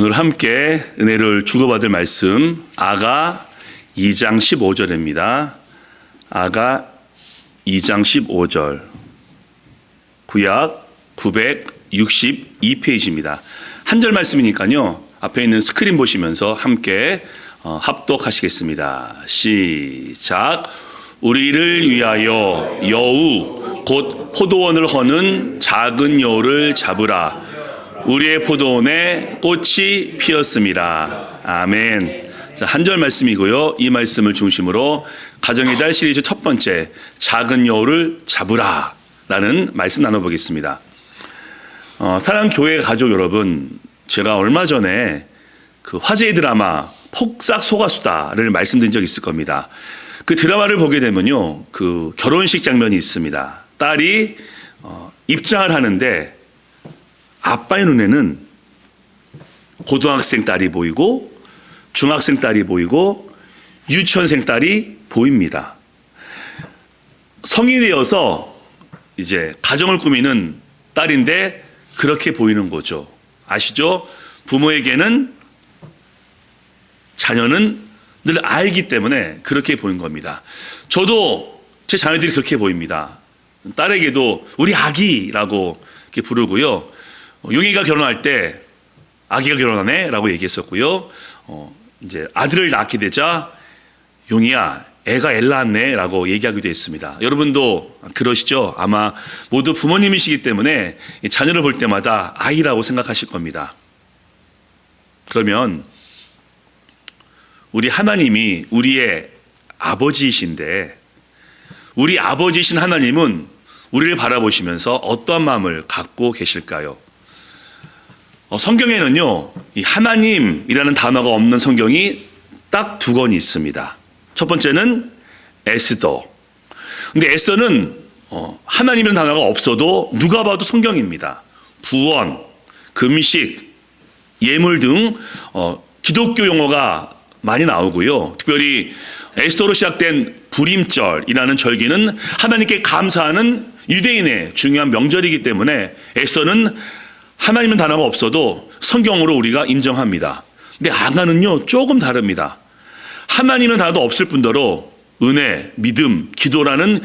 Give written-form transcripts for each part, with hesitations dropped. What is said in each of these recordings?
오늘 함께 은혜를 주고받을 말씀 아가 2장 15절입니다. 아가 2장 15절 구약 962페이지입니다. 한 절 말씀이니까요. 앞에 있는 스크린 보시면서 함께 합독하시겠습니다. 시작. 우리를 위하여 여우 곧 포도원을 허는 작은 여우를 잡으라. 우리의 포도원에 꽃이 피었습니다. 아멘. 자, 한 절 말씀이고요. 이 말씀을 중심으로 가정의 달 시리즈 첫 번째 작은 여우를 잡으라 라는 말씀 나눠보겠습니다. 사랑하는 교회 가족 여러분, 제가 얼마 전에 그 화제의 드라마 폭삭 속았수다를 말씀드린 적이 있을 겁니다. 그 드라마를 보게 되면요, 그 결혼식 장면이 있습니다. 딸이 입장을 하는데 아빠의 눈에는 고등학생 딸이 보이고 중학생 딸이 보이고 유치원생 딸이 보입니다. 성인이 되어서 이제 가정을 꾸미는 딸인데 그렇게 보이는 거죠. 아시죠? 부모에게는 자녀는 늘 아이기 때문에 그렇게 보인 겁니다. 저도 제 자녀들이 그렇게 보입니다. 딸에게도 우리 아기라고 이렇게 부르고요. 용이가 결혼할 때 아기가 결혼하네 라고 얘기했었고요. 이제 아들을 낳게 되자 용이야 애가 애 낳았네 라고 얘기하기도 했습니다. 여러분도 그러시죠? 아마 모두 부모님이시기 때문에 자녀를 볼 때마다 아이라고 생각하실 겁니다. 그러면 우리 하나님이 우리의 아버지이신데 우리 아버지이신 하나님은 우리를 바라보시면서 어떠한 마음을 갖고 계실까요? 성경에는요, 이 하나님이라는 단어가 없는 성경이 딱 두 권이 있습니다. 첫 번째는 에스더. 근데 에스더는 하나님이라는 단어가 없어도 누가 봐도 성경입니다. 구원, 금식, 예물 등 기독교 용어가 많이 나오고요. 특별히 에스더로 시작된 불임절이라는 절기는 하나님께 감사하는 유대인의 중요한 명절이기 때문에 에스더는 하나님은 단어가 없어도 성경으로 우리가 인정합니다. 근데 아가는요 조금 다릅니다. 하나님은 단어도 없을 뿐더러 은혜, 믿음, 기도라는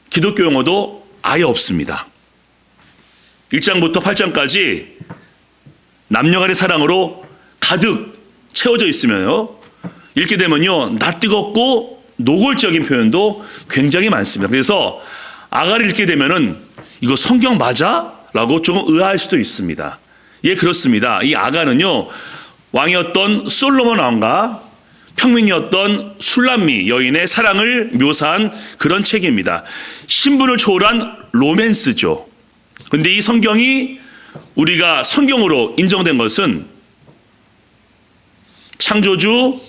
기독교 용어도 아예 없습니다. 1장부터 8장까지 남녀 간의 사랑으로 가득 채워져 있으면요, 읽게 되면요 낯뜨겁고 노골적인 표현도 굉장히 많습니다. 그래서 아가를 읽게 되면은 이거 성경 맞아? 라고 좀 의아할 수도 있습니다. 예, 그렇습니다. 이 아가는요, 왕이었던 솔로몬 왕과 평민이었던 술람미 여인의 사랑을 묘사한 그런 책입니다. 신분을 초월한 로맨스죠. 그런데 이 성경이 우리가 성경으로 인정된 것은 창조주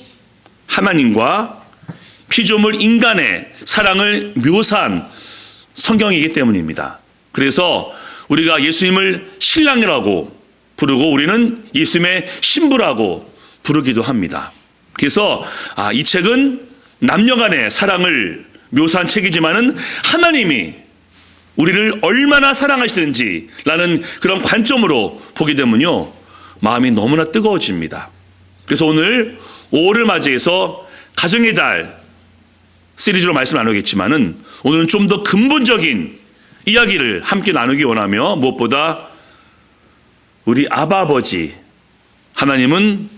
하나님과 피조물 인간의 사랑을 묘사한 성경이기 때문입니다. 그래서 우리가 예수님을 신랑이라고 부르고 우리는 예수님의 신부라고 부르기도 합니다. 그래서 이 책은 남녀 간의 사랑을 묘사한 책이지만은 하나님이 우리를 얼마나 사랑하시는지라는 그런 관점으로 보게 되면요 마음이 너무나 뜨거워집니다. 그래서 오늘 5월을 맞이해서 가정의 달 시리즈로 말씀 나누겠지만은 오늘은 좀 더 근본적인 이야기를 함께 나누기 원하며 무엇보다 우리 아버지 하나님은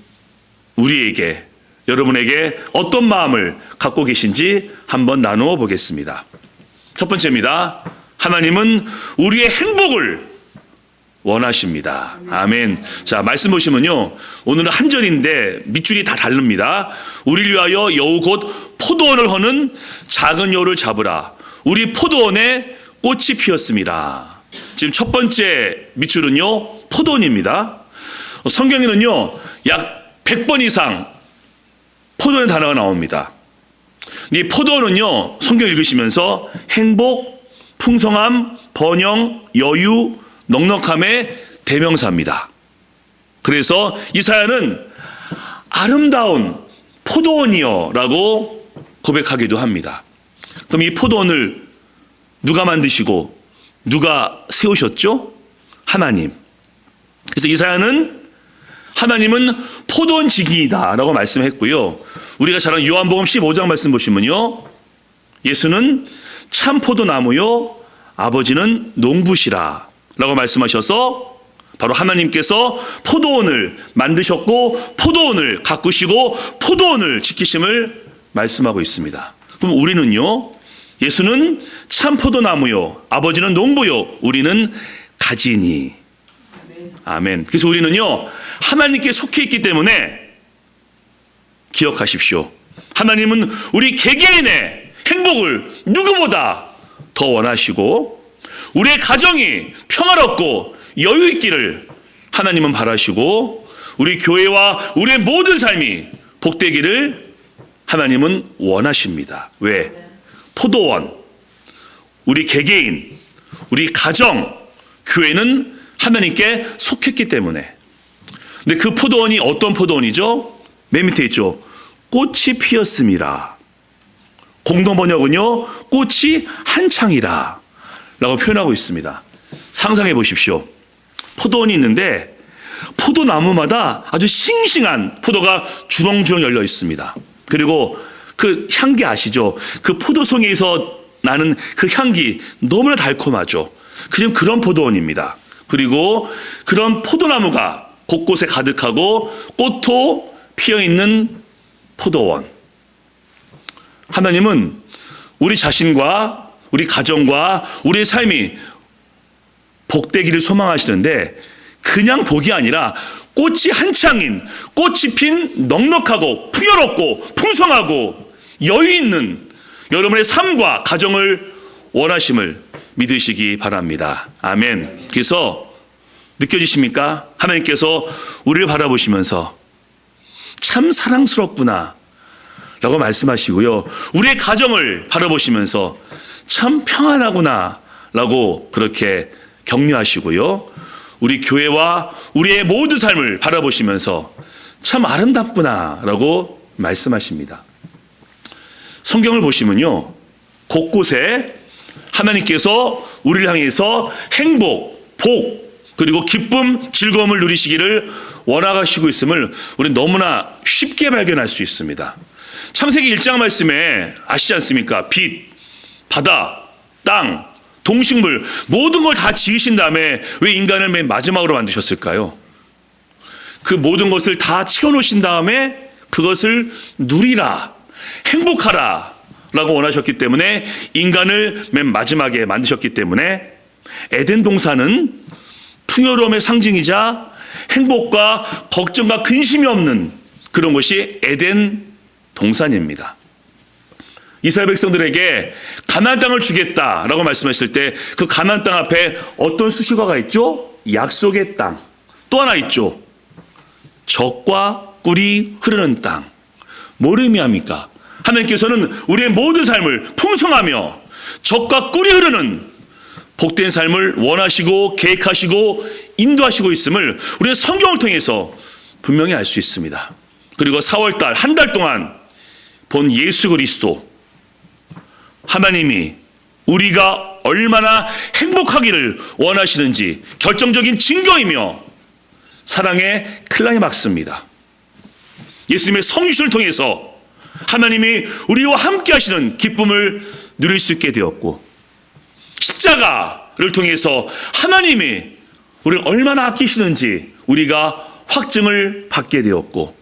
우리에게 여러분에게 어떤 마음을 갖고 계신지 한번 나누어 보겠습니다. 첫 번째입니다. 하나님은 우리의 행복을 원하십니다. 아멘. 자, 말씀 보시면요, 오늘은 한 절인데 밑줄이 다 다릅니다. 우리를 위하여 여우 곧 포도원을 허는 작은 여우를 잡으라. 우리 포도원에 꽃이 피었습니다. 지금 첫 번째 밑줄은요 포도원입니다. 성경에는요 약 100번 이상 포도원의 단어가 나옵니다. 이 포도원은요 성경 읽으시면서 행복, 풍성함, 번영, 여유, 넉넉함의 대명사입니다. 그래서 이사야는 아름다운 포도원이여 라고 고백하기도 합니다. 그럼 이 포도원을 누가 만드시고 누가 세우셨죠? 하나님. 그래서 이사야는 하나님은 포도원 지기이다 라고 말씀했고요. 우리가 잘 아는 요한복음 15장 말씀 보시면요, 예수는 참 포도나무요 아버지는 농부시라 라고 말씀하셔서 바로 하나님께서 포도원을 만드셨고 포도원을 가꾸시고 포도원을 지키심을 말씀하고 있습니다. 그럼 우리는요, 예수는 참 포도나무요 아버지는 농부요 우리는 가지니. 아멘. 그래서 우리는요 하나님께 속해 있기 때문에 기억하십시오. 하나님은 우리 개개인의 행복을 누구보다 더 원하시고 우리의 가정이 평화롭고 여유 있기를 하나님은 바라시고 우리 교회와 우리의 모든 삶이 복되기를 하나님은 원하십니다. 왜? 포도원, 우리 개개인, 우리 가정, 교회는 하나님께 속했기 때문에. 근데 그 포도원이 어떤 포도원이죠? 맨 밑에 있죠. 꽃이 피었음이라. 공동 번역은요, 꽃이 한창이라 라고 표현하고 있습니다. 상상해 보십시오. 포도원이 있는데 포도나무마다 아주 싱싱한 포도가 주렁주렁 열려 있습니다. 그리고 그 향기 아시죠? 그 포도송에서 나는 그 향기 너무나 달콤하죠. 그런 포도원입니다. 그리고 그런 포도나무가 곳곳에 가득하고 꽃도 피어있는 포도원. 하나님은 우리 자신과 우리 가정과 우리의 삶이 복되기를 소망하시는데 그냥 복이 아니라 꽃이 한창인, 꽃이 핀 넉넉하고 풍요롭고 풍성하고 여유 있는 여러분의 삶과 가정을 원하심을 믿으시기 바랍니다. 아멘. 그래서 느껴지십니까? 하나님께서 우리를 바라보시면서 참 사랑스럽구나 라고 말씀하시고요. 우리의 가정을 바라보시면서 참 평안하구나 라고 그렇게 격려하시고요. 우리 교회와 우리의 모든 삶을 바라보시면서 참 아름답구나 라고 말씀하십니다. 성경을 보시면요, 곳곳에 하나님께서 우리를 향해서 행복, 복, 그리고 기쁨, 즐거움을 누리시기를 원하시고 있음을 우리는 너무나 쉽게 발견할 수 있습니다. 창세기 1장 말씀에 아시지 않습니까? 빛, 바다, 땅, 동식물 모든 걸 다 지으신 다음에 왜 인간을 맨 마지막으로 만드셨을까요? 그 모든 것을 다 채워놓으신 다음에 그것을 누리라, 행복하라 라고 원하셨기 때문에 인간을 맨 마지막에 만드셨기 때문에 에덴 동산은 풍요로움의 상징이자 행복과 걱정과 근심이 없는 그런 것이 에덴 동산입니다. 이스라엘 백성들에게 가나안 땅을 주겠다라고 말씀하실 때 그 가나안 땅 앞에 어떤 수식어가 있죠? 약속의 땅. 또 하나 있죠. 젖과 꿀이 흐르는 땅. 뭘 의미합니까? 하나님께서는 우리의 모든 삶을 풍성하며 젖과 꿀이 흐르는 복된 삶을 원하시고 계획하시고 인도하시고 있음을 우리의 성경을 통해서 분명히 알 수 있습니다. 그리고 4월달 한 달 동안 본 예수 그리스도, 하나님이 우리가 얼마나 행복하기를 원하시는지 결정적인 증거이며 사랑의 클라이막스입니다. 예수님의 성육신을 통해서 하나님이 우리와 함께 하시는 기쁨을 누릴 수 있게 되었고, 십자가를 통해서 하나님이 우리를 얼마나 아끼시는지 우리가 확증을 받게 되었고,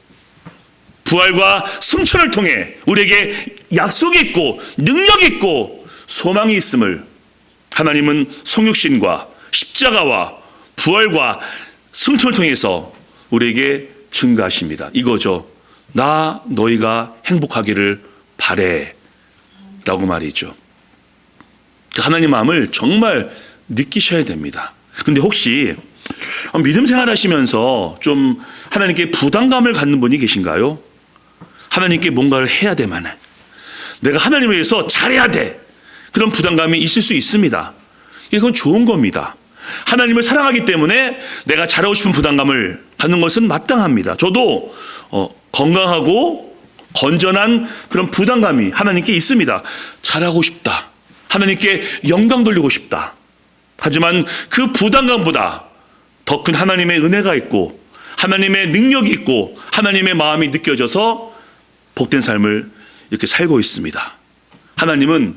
부활과 승천을 통해 우리에게 약속이 있고 능력이 있고 소망이 있음을 하나님은 성육신과 십자가와 부활과 승천을 통해서 우리에게 증거하십니다. 이거죠. 나 너희가 행복하기를 바래 라고 말이죠. 하나님 마음을 정말 느끼셔야 됩니다. 근데 혹시 믿음 생활하시면서 좀 하나님께 부담감을 갖는 분이 계신가요? 하나님께 뭔가를 해야 되만, 내가 하나님을 위해서 잘해야 돼, 그런 부담감이 있을 수 있습니다. 이건 좋은 겁니다. 하나님을 사랑하기 때문에 내가 잘하고 싶은 부담감을 갖는 것은 마땅합니다. 저도 건강하고 건전한 그런 부담감이 하나님께 있습니다. 잘하고 싶다, 하나님께 영광 돌리고 싶다. 하지만 그 부담감보다 더 큰 하나님의 은혜가 있고 하나님의 능력이 있고 하나님의 마음이 느껴져서 복된 삶을 이렇게 살고 있습니다. 하나님은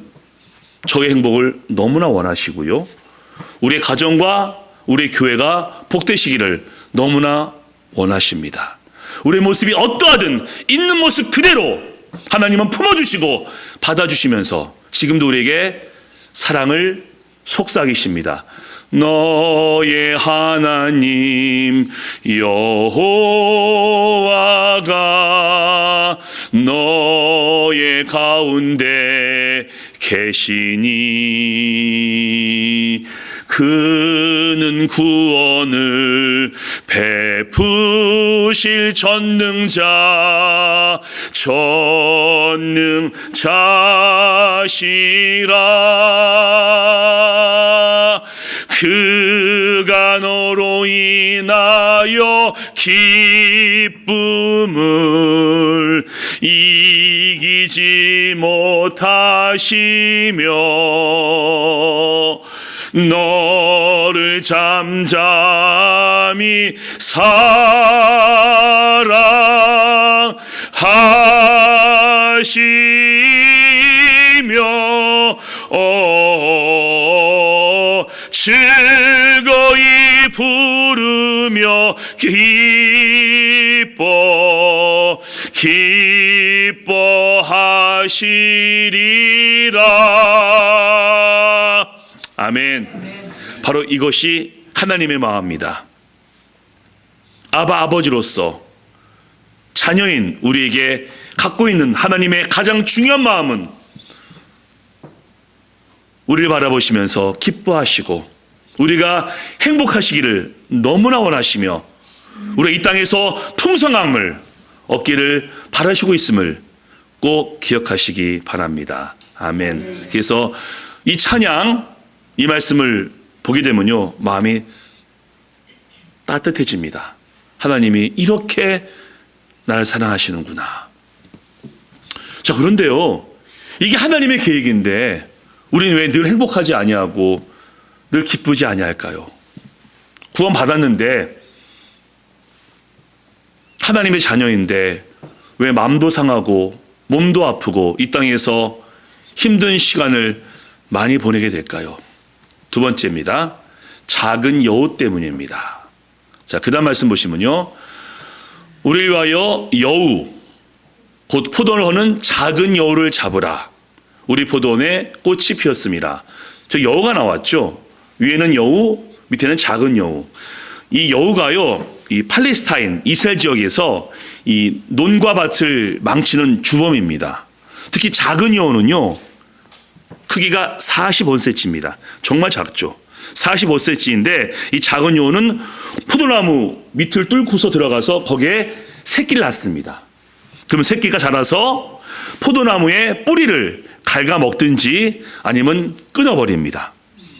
저의 행복을 너무나 원하시고요. 우리의 가정과 우리의 교회가 복되시기를 너무나 원하십니다. 우리의 모습이 어떠하든 있는 모습 그대로 하나님은 품어주시고 받아주시면서 지금도 우리에게 사랑을 속삭이십니다. 너의 하나님 여호와가 너의 가운데 계시니 그는 구원을 베푸실 전능자시라. 그가 너로 인하여 기쁨을 이기지 못하시며 너를 잠잠히 사랑하시며 즐거이 부르며 기뻐하시리라. 아멘. 바로 이것이 하나님의 마음입니다. 아버지로서 자녀인 우리에게 갖고 있는 하나님의 가장 중요한 마음은 우리를 바라보시면서 기뻐하시고 우리가 행복하시기를 너무나 원하시며 우리가 이 땅에서 풍성함을 얻기를 바라시고 있음을 꼭 기억하시기 바랍니다. 아멘. 그래서 이 찬양, 이 말씀을 보게 되면요, 마음이 따뜻해집니다. 하나님이 이렇게 나를 사랑하시는구나. 자, 그런데요, 이게 하나님의 계획인데 우리는 왜 늘 행복하지 아니하고 늘 기쁘지 아니할까요? 구원 받았는데 하나님의 자녀인데 왜 마음도 상하고 몸도 아프고 이 땅에서 힘든 시간을 많이 보내게 될까요? 두 번째입니다. 작은 여우 때문입니다. 자, 그 다음 말씀 보시면요, 우리를 위하여 여우 곧 포도를 허는 작은 여우를 잡으라. 우리 포도원에 꽃이 피었습니다. 저 여우가 나왔죠. 위에는 여우, 밑에는 작은 여우. 이 여우가요, 이 팔레스타인 이스라엘 지역에서 이 논과 밭을 망치는 주범입니다. 특히 작은 여우는요, 크기가 45cm입니다. 정말 작죠. 45cm인데 이 작은 여우는 포도나무 밑을 뚫고서 들어가서 거기에 새끼를 낳습니다. 그러면 새끼가 자라서 포도나무의 뿌리를 갉아먹든지 아니면 끊어버립니다.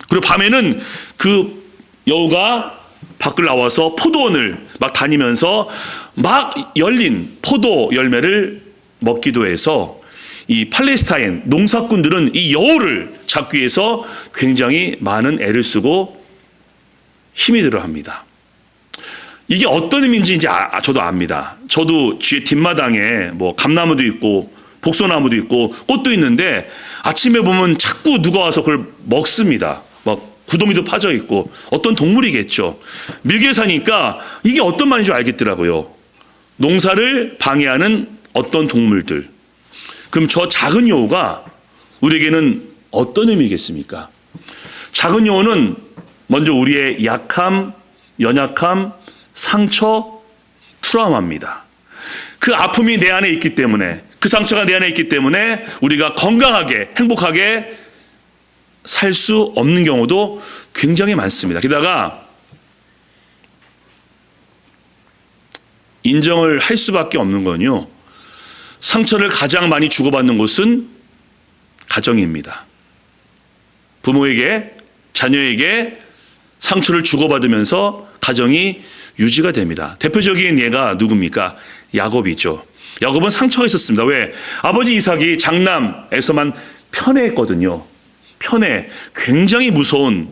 그리고 밤에는 그 여우가 밖을 나와서 포도원을 막 다니면서 막 열린 포도 열매를 먹기도 해서 이 팔레스타인 농사꾼들은 이 여우를 잡기 위해서 굉장히 많은 애를 쓰고 힘이 들어합니다. 이게 어떤 의미인지 이제 저도 압니다. 저도 뒤에 뒷마당에 뭐 감나무도 있고 복소나무도 있고 꽃도 있는데 아침에 보면 자꾸 누가 와서 그걸 먹습니다. 막 구덩이도 파져 있고 어떤 동물이겠죠. 미국에 사니까 이게 어떤 말인지 알겠더라고요. 농사를 방해하는 어떤 동물들. 그럼 저 작은 여우가 우리에게는 어떤 의미겠습니까? 작은 여우는 먼저 우리의 약함, 연약함, 상처, 트라우마입니다. 그 아픔이 내 안에 있기 때문에, 그 상처가 내 안에 있기 때문에 우리가 건강하게 행복하게 살 수 없는 경우도 굉장히 많습니다. 게다가 인정을 할 수밖에 없는 건요, 상처를 가장 많이 주고받는 곳은 가정입니다. 부모에게, 자녀에게 상처를 주고받으면서 가정이 유지가 됩니다. 대표적인 예가 누굽니까? 야곱이죠. 야곱은 상처가 있었습니다. 왜? 아버지 이삭이 장남에서만 편애했거든요. 편애, 굉장히 무서운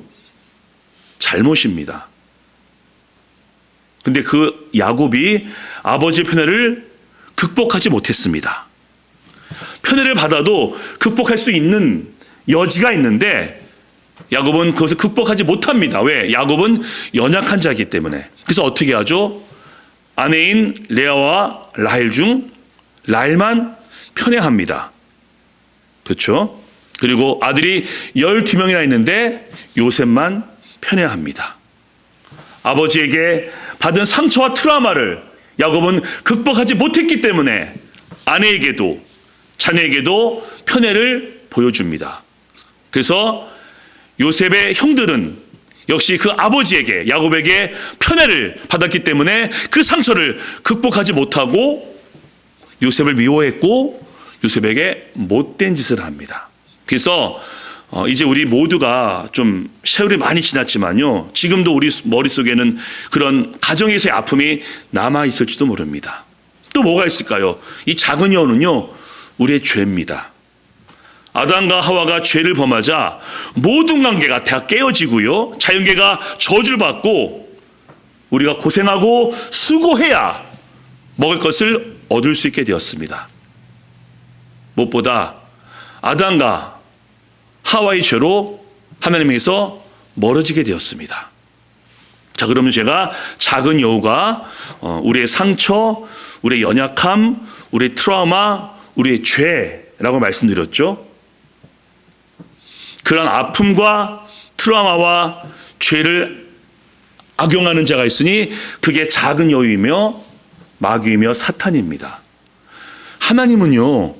잘못입니다. 근데 그 야곱이 아버지의 편애를 극복하지 못했습니다. 편애를 받아도 극복할 수 있는 여지가 있는데 야곱은 그것을 극복하지 못합니다. 왜? 야곱은 연약한 자이기 때문에. 그래서 어떻게 하죠? 아내인 레아와 라헬 중 라헬만 편애합니다. 그렇죠? 그리고 아들이 12명이나 있는데 요셉만 편애합니다. 아버지에게 받은 상처와 트라우마를 야곱은 극복하지 못했기 때문에 아내에게도 자녀에게도 편애를 보여줍니다. 그래서 요셉의 형들은 역시 그 아버지에게 야곱에게 편애를 받았기 때문에 그 상처를 극복하지 못하고 요셉을 미워했고 요셉에게 못된 짓을 합니다. 그래서 이제 우리 모두가 좀 세월이 많이 지났지만요, 지금도 우리 머릿속에는 그런 가정에서의 아픔이 남아있을지도 모릅니다. 또 뭐가 있을까요? 이 작은 여우는요, 우리의 죄입니다. 아담과 하와가 죄를 범하자 모든 관계가 다 깨어지고요, 자연계가 저주를 받고 우리가 고생하고 수고해야 먹을 것을 얻을 수 있게 되었습니다. 무엇보다 아담과 하와의 죄로 하나님에게서 멀어지게 되었습니다. 자, 그러면 제가 작은 여우가 우리의 상처, 우리의 연약함, 우리의 트라우마, 우리의 죄라고 말씀드렸죠. 그런 아픔과 트라우마와 죄를 악용하는 자가 있으니 그게 작은 여우이며 마귀이며 사탄입니다. 하나님은요,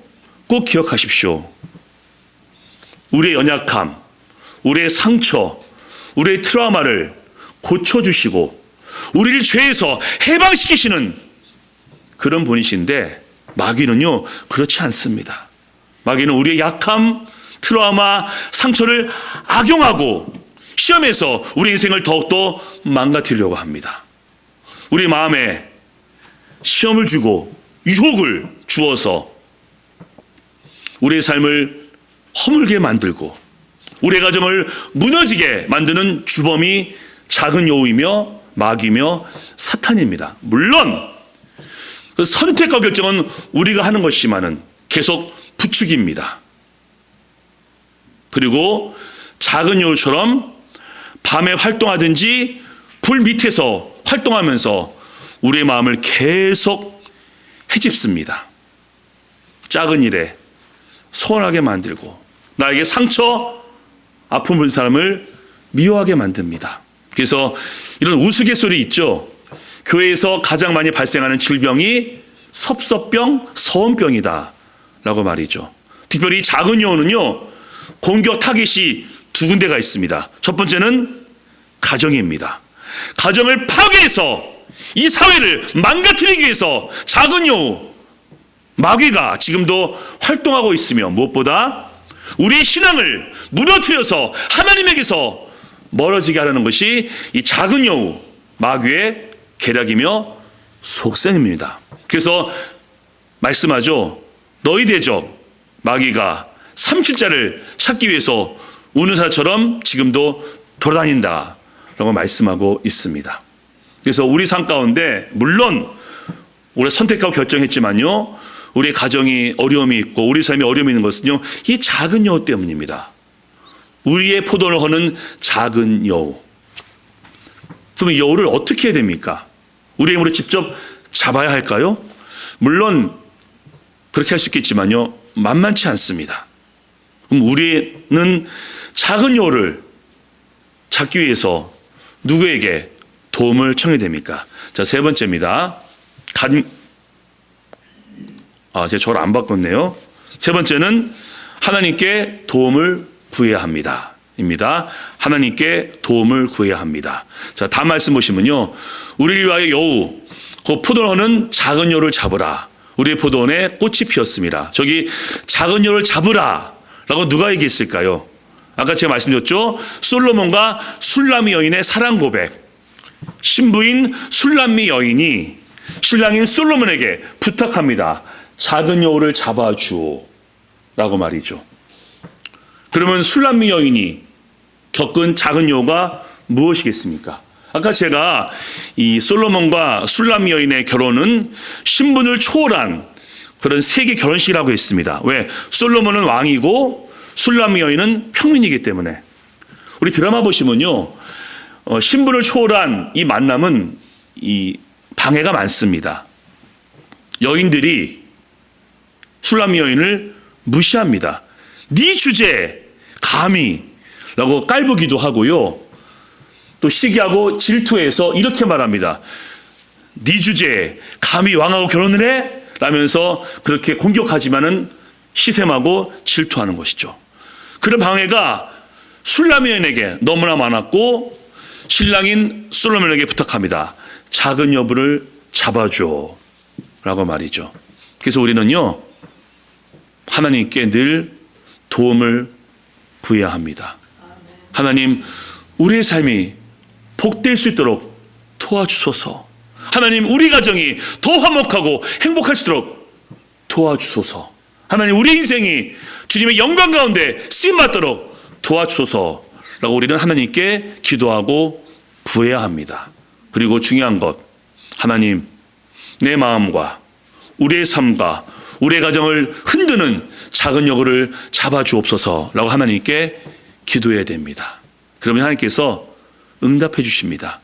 꼭 기억하십시오. 우리의 연약함, 우리의 상처, 우리의 트라우마를 고쳐주시고 우리를 죄에서 해방시키시는 그런 분이신데 마귀는요, 그렇지 않습니다. 마귀는 우리의 약함, 트라우마, 상처를 악용하고 시험에서 우리 인생을 더욱더 망가뜨리려고 합니다. 우리 마음에 시험을 주고 유혹을 주어서 우리의 삶을 허물게 만들고 우리의 가정을 무너지게 만드는 주범이 작은 여우이며 마귀며 사탄입니다. 물론 그 선택과 결정은 우리가 하는 것이지만은 계속 부추깁니다. 그리고 작은 여우처럼 밤에 활동하든지 불 밑에서 활동하면서 우리의 마음을 계속 헤집습니다. 작은 일에 서운하게 만들고 나에게 상처, 아픔 본 사람을 미워하게 만듭니다. 그래서 이런 우스갯소리 있죠. 교회에서 가장 많이 발생하는 질병이 섭섭병, 서운병이다 라고 말이죠. 특별히 작은 여우는요, 공격 타깃이 두 군데가 있습니다. 첫 번째는 가정입니다. 가정을 파괴해서 이 사회를 망가뜨리기 위해서 작은 여우, 마귀가 지금도 활동하고 있으며 무엇보다 우리의 신앙을 무너뜨려서 하나님에게서 멀어지게 하려는 것이 이 작은 여우, 마귀의 계략이며 속셈입니다. 그래서 말씀하죠. 너희 대적 마귀가 삼킬자를 찾기 위해서 우는 사처럼 지금도 돌아다닌다 라고 말씀하고 있습니다. 그래서 우리 삶 가운데 물론 우리가 선택하고 결정했지만요, 우리의 가정이 어려움이 있고 우리 삶에 어려움이 있는 것은요, 이 작은 여우 때문입니다. 우리의 포도를 허는 작은 여우. 그럼 이 여우를 어떻게 해야 됩니까? 우리의 힘으로 직접 잡아야 할까요? 물론 그렇게 할 수 있겠지만요, 만만치 않습니다. 그럼 우리는 작은 여우를 잡기 위해서 누구에게 도움을 청해야 됩니까? 자, 세 번째입니다. 제가 저를 안 바꿨네요. 세 번째는 하나님께 도움을 구해야 합니다. 입니다. 하나님께 도움을 구해야 합니다. 자, 다음 말씀 보시면요. 우리를 위하여 여우, 곧 포도원은 작은 여우를 잡으라. 우리의 포도원에 꽃이 피었습니다. 저기 작은 여우를 잡으라 라고 누가 얘기했을까요? 아까 제가 말씀드렸죠. 솔로몬과 술람미 여인의 사랑 고백. 신부인 술람미 여인이 신랑인 솔로몬에게 부탁합니다. 작은 여우를 잡아주오 라고 말이죠. 그러면 술람미 여인이 겪은 작은 여우가 무엇이겠습니까? 아까 제가 이 솔로몬과 술람 여인의 결혼은 신분을 초월한 그런 세계 결혼식이라고 했습니다. 왜? 솔로몬은 왕이고 술람 여인은 평민이기 때문에. 우리 드라마 보시면요, 신분을 초월한 이 만남은 이 방해가 많습니다. 여인들이 술람 여인을 무시합니다. 네 주제에 감히 라고 깔보기도 하고요. 또 시기하고 질투해서 이렇게 말합니다. 네 주제에 감히 왕하고 결혼을 해? 라면서 그렇게 공격하지만은 시샘하고 질투하는 것이죠. 그런 방해가 술람 여인에게 너무나 많았고 신랑인 솔로몬에게 부탁합니다. 작은 여부를 잡아줘 라고 말이죠. 그래서 우리는요, 하나님께 늘 도움을 구해야 합니다. 하나님, 우리의 삶이 복될 수 있도록 도와주소서. 하나님, 우리 가정이 더 화목하고 행복할 수 있도록 도와주소서. 하나님, 우리 인생이 주님의 영광 가운데 쓰임받도록 도와주소서라고 우리는 하나님께 기도하고 구해야 합니다. 그리고 중요한 것, 하나님, 내 마음과 우리의 삶과 우리의 가정을 흔드는 작은 여부를 잡아주옵소서라고 하나님께 기도해야 됩니다. 그러면 하나님께서 응답해 주십니다.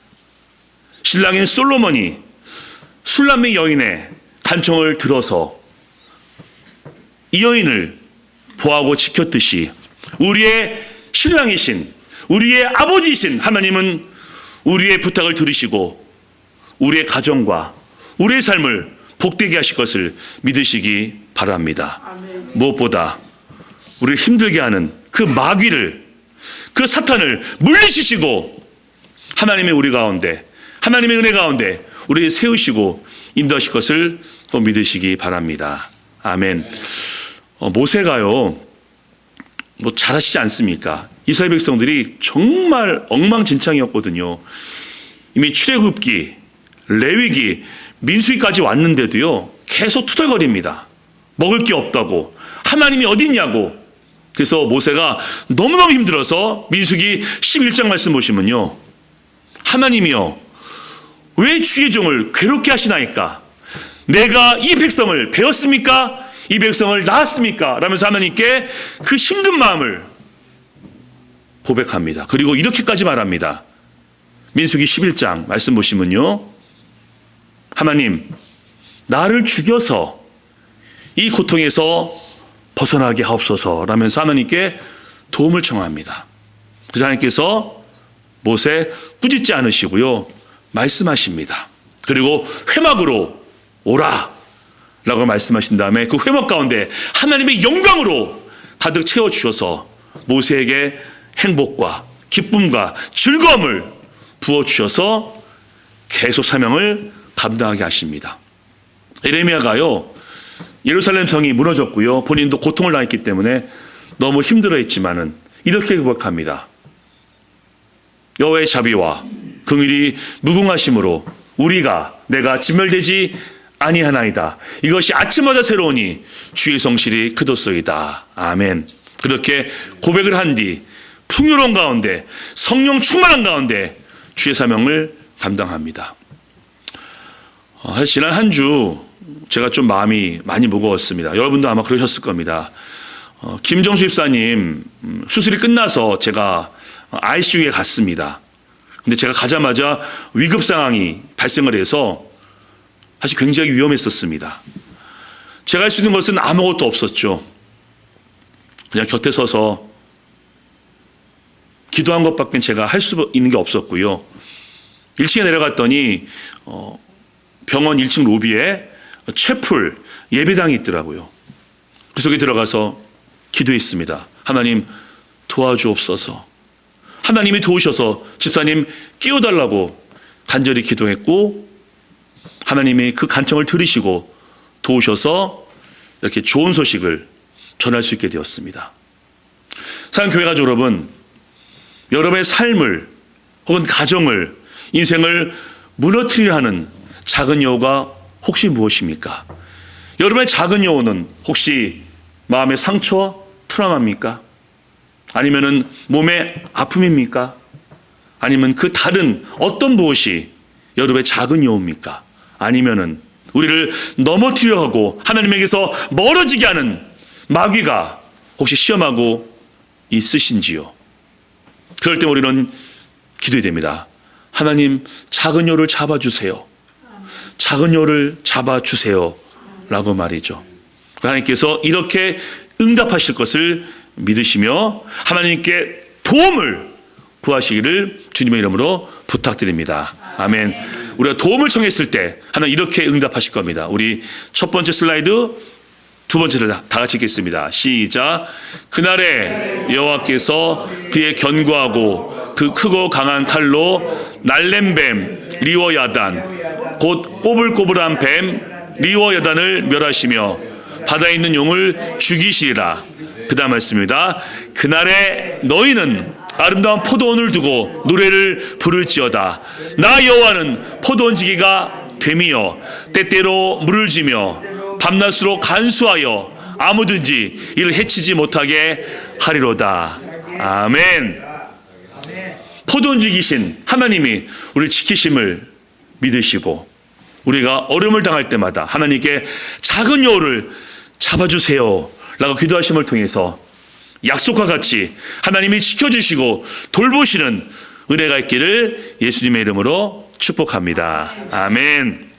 신랑인 솔로몬이 술람의 여인의 간청을 들어서 이 여인을 보호하고 지켰듯이 우리의 신랑이신, 우리의 아버지이신 하나님은 우리의 부탁을 들으시고 우리의 가정과 우리의 삶을 복되게 하실 것을 믿으시기 바랍니다. 아멘. 무엇보다 우리를 힘들게 하는 그 마귀를, 그 사탄을 물리치시고 하나님의 우리 가운데, 하나님의 은혜 가운데 우리를 세우시고 인도하실 것을 또 믿으시기 바랍니다. 아멘. 모세가요, 뭐 잘하시지 않습니까? 이스라엘 백성들이 정말 엉망진창이었거든요. 이미 출애굽기, 레위기, 민수기까지 왔는데도요, 계속 투덜거립니다. 먹을 게 없다고, 하나님이 어디 있냐고. 그래서 모세가 너무너무 힘들어서 민수기 11장 말씀 보시면요, 하나님이여, 왜 주의 종을 괴롭게 하시나이까? 내가 이 백성을 배웠습니까? 이 백성을 낳았습니까? 라면서 하나님께 그 힘든 마음을 고백합니다. 그리고 이렇게까지 말합니다. 민수기 11장 말씀 보시면요, 하나님, 나를 죽여서 이 고통에서 벗어나게 하옵소서 라면서 하나님께 도움을 청합니다. 그래서 하나님께서 모세 꾸짖지 않으시고요, 말씀하십니다. 그리고 회막으로 오라 라고 말씀하신 다음에 그 회막 가운데 하나님의 영광으로 가득 채워주셔서 모세에게 행복과 기쁨과 즐거움을 부어주셔서 계속 사명을 감당하게 하십니다. 에레미야가요, 예루살렘 성이 무너졌고요, 본인도 고통을 당했기 때문에 너무 힘들어했지만은 이렇게 고백합니다. 여호와의 자비와 긍휼이 무궁하심으로 내가 진멸되지 아니하나이다. 이것이 아침마다 새로우니 주의 성실이 크도소이다. 아멘. 그렇게 고백을 한 뒤 풍요로운 가운데, 성령 충만한 가운데 주의 사명을 감당합니다. 사실 지난 한 주 제가 좀 마음이 많이 무거웠습니다. 여러분도 아마 그러셨을 겁니다. 김정수 집사님 수술이 끝나서 제가 ICU에 갔습니다. 근데 제가 가자마자 위급 상황이 발생을 해서 사실 굉장히 위험했었습니다. 제가 할 수 있는 것은 아무것도 없었죠. 그냥 곁에 서서 기도한 것밖에 제가 할 수 있는 게 없었고요. 1층에 내려갔더니 병원 1층 로비에 채플 예배당이 있더라고요. 그 속에 들어가서 기도했습니다. 하나님 도와주옵소서. 하나님이 도우셔서 집사님 깨워달라고 간절히 기도했고, 하나님이 그 간청을 들으시고 도우셔서 이렇게 좋은 소식을 전할 수 있게 되었습니다. 사랑하는 교회 가족 여러분, 여러분의 삶을 혹은 가정을, 인생을 무너뜨리려 하는 작은 여호가 혹시 무엇입니까? 여러분의 작은 여호는 혹시 마음의 상처, 트라우마입니까? 아니면은 몸의 아픔입니까? 아니면 그 다른 어떤 무엇이 여러분의 작은 여우입니까? 아니면은 우리를 넘어뜨려 하고 하나님에게서 멀어지게 하는 마귀가 혹시 시험하고 있으신지요? 그럴 때 우리는 기도해야 됩니다. 하나님, 작은 여우를 잡아주세요. 작은 여우를 잡아주세요. 라고 말이죠. 하나님께서 이렇게 응답하실 것을 믿으시며 하나님께 도움을 구하시기를 주님의 이름으로 부탁드립니다. 아멘. 우리가 도움을 청했을 때 하나님 이렇게 응답하실 겁니다. 우리 첫 번째 슬라이드, 두 번째를 다 같이 읽겠습니다. 시작. 그날에 여호와께서 그의 견고하고 그 크고 강한 칼로 날렘뱀 리워야단 곧 꼬불꼬불한 뱀 리워야단을 멸하시며 바다에 있는 용을 죽이시리라. 그 다음 말씀입니다. 그날에 너희는 아름다운 포도원을 두고 노래를 부를지어다. 나 여호와는 포도원 지기가 됨이여 때때로 물을 주며 밤낮으로 간수하여 아무든지 이를 해치지 못하게 하리로다. 아멘. 포도원 지기신 하나님이 우리를 지키심을 믿으시고 우리가 어려움을 당할 때마다 하나님께 작은 여우를 잡아주세요 라고 기도하심을 통해서 약속과 같이 하나님이 지켜주시고 돌보시는 은혜가 있기를 예수님의 이름으로 축복합니다. 아멘.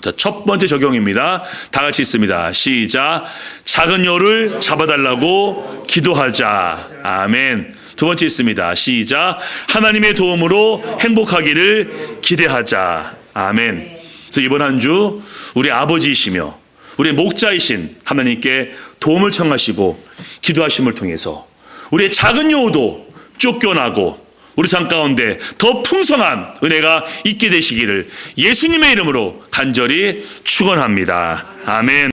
자, 첫 번째 적용입니다. 다 같이 있습니다. 시작. 작은 여우를 잡아달라고 기도하자. 아멘. 두 번째 있습니다. 시작. 하나님의 도움으로 행복하기를 기대하자. 아멘. 그래서 이번 한 주 우리 아버지이시며 우리 목자이신 하나님께 도움을 청하시고 기도하심을 통해서 우리의 작은 여우도 쫓겨나고 우리 삶 가운데 더 풍성한 은혜가 있게 되시기를 예수님의 이름으로 간절히 축원합니다. 아멘.